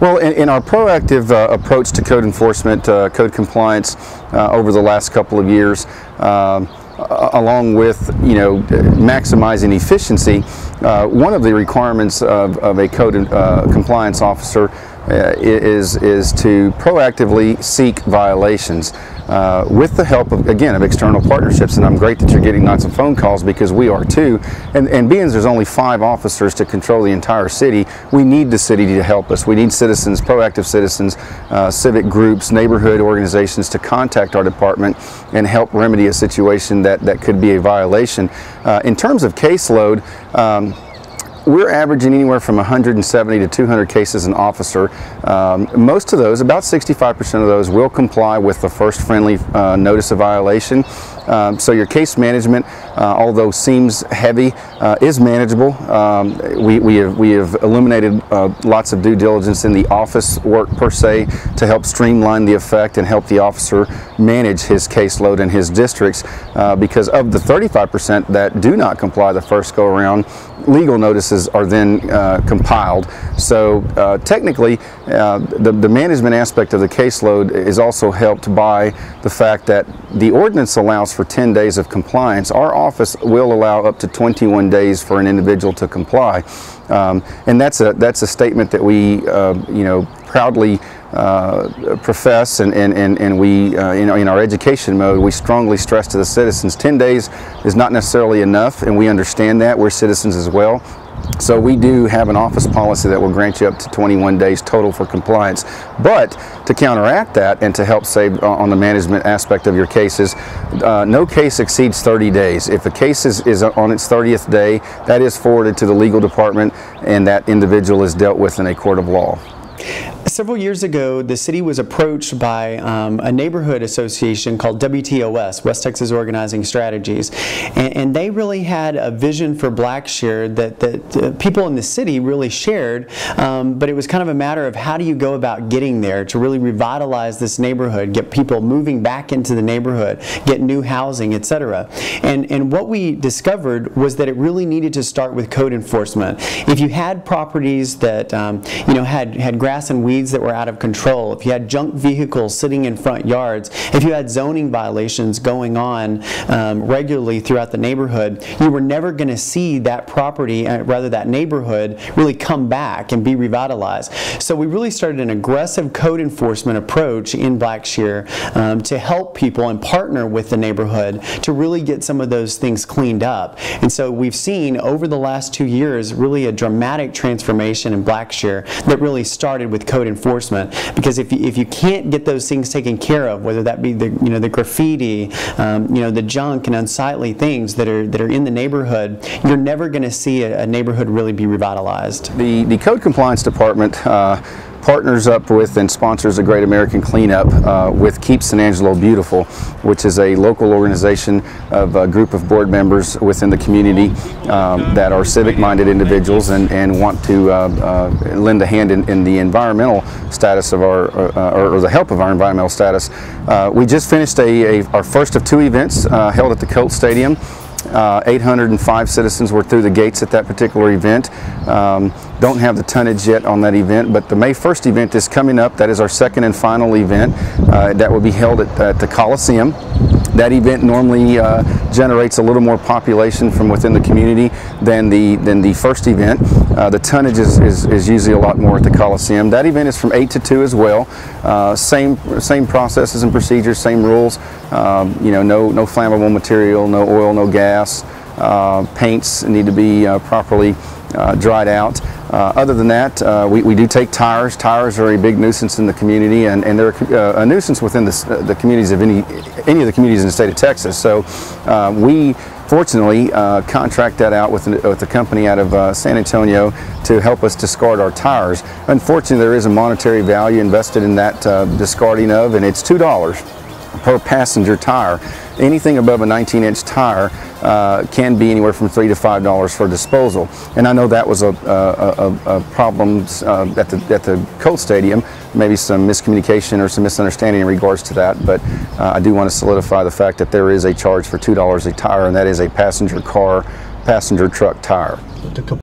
Well, in our proactive approach to code enforcement, code compliance over the last couple of years, along with maximizing efficiency, one of the requirements of a code compliance officer is to proactively seek violations with the help of, again, of external partnerships. And I'm great that you're getting lots of phone calls, because we are too. And being there's only 5 officers to control the entire city, we need the city to help us. We need citizens, proactive citizens, civic groups, neighborhood organizations to contact our department and help remedy a situation that could be a violation. In terms of caseload, we're averaging anywhere from 170 to 200 cases an officer. Most of those, about 65% of those, will comply with the first friendly notice of violation. So your case management, although seems heavy, is manageable. We have eliminated lots of due diligence in the office work per se to help streamline the effect and help the officer manage his caseload in his districts, because of the 35% that do not comply the first go around, legal notices are then compiled. So technically the management aspect of the caseload is also helped by the fact that the ordinance allows for 10 days of compliance. Our office will allow up to 21 days for an individual to comply, and that's a statement that we proudly profess, and we in our education mode, we strongly stress to the citizens 10 days is not necessarily enough, and we understand that. We're citizens as well. So we do have an office policy that will grant you up to 21 days total for compliance. But to counteract that and to help save on the management aspect of your cases, no case exceeds 30 days. If a case is on its 30th day, that is forwarded to the legal department, and that individual is dealt with in a court of law. Several years ago, the city was approached by a neighborhood association called WTOS, West Texas Organizing Strategies, and they really had a vision for Blackshear that people in the city really shared, but it was kind of a matter of how do you go about getting there to really revitalize this neighborhood, get people moving back into the neighborhood, get new housing, etc. And what we discovered was that it really needed to start with code enforcement. If you had properties that had grass and weeds that were out of control, if you had junk vehicles sitting in front yards, if you had zoning violations going on regularly throughout the neighborhood, you were never going to see that property, rather that neighborhood, really come back and be revitalized. So we really started an aggressive code enforcement approach in Blackshear to help people and partner with the neighborhood to really get some of those things cleaned up. And so we've seen over the last 2 years really a dramatic transformation in Blackshear that really started with code enforcement, because if you can't get those things taken care of, whether that be the graffiti, the junk and unsightly things that are in the neighborhood, you're never going to see a neighborhood really be revitalized. The Code Compliance Department partners up with and sponsors a Great American Cleanup with Keep San Angelo Beautiful, which is a local organization of a group of board members within the community that are civic-minded individuals and want to lend a hand in the environmental status of our, or the help of our environmental status. We just finished our first of 2 events held at the Colt Stadium. 805 citizens were through the gates at that particular event. Don't have the tonnage yet on that event, but the May 1st event is coming up. That is our second and final event that will be held at the Coliseum. That event normally generates a little more population from within the community than the first event. The tonnage is usually a lot more at the Coliseum. That event is from 8 to 2 as well. Same processes and procedures, same rules. No flammable material, no oil, no gas. Paints need to be properly dried out. Other than that, we do take tires. Tires are a big nuisance in the community, and they're a nuisance within the communities of any of the communities in the state of Texas. So we fortunately contract that out with a company out of San Antonio to help us discard our tires. Unfortunately, there is a monetary value invested in that discarding of, and it's $2 per passenger tire. Anything above a 19-inch tire can be anywhere from $3 to $5 for disposal. And I know that was a problem at the Colt Stadium, maybe some miscommunication or some misunderstanding in regards to that, but I do want to solidify the fact that there is a charge for $2 a tire, and that is a passenger truck tire.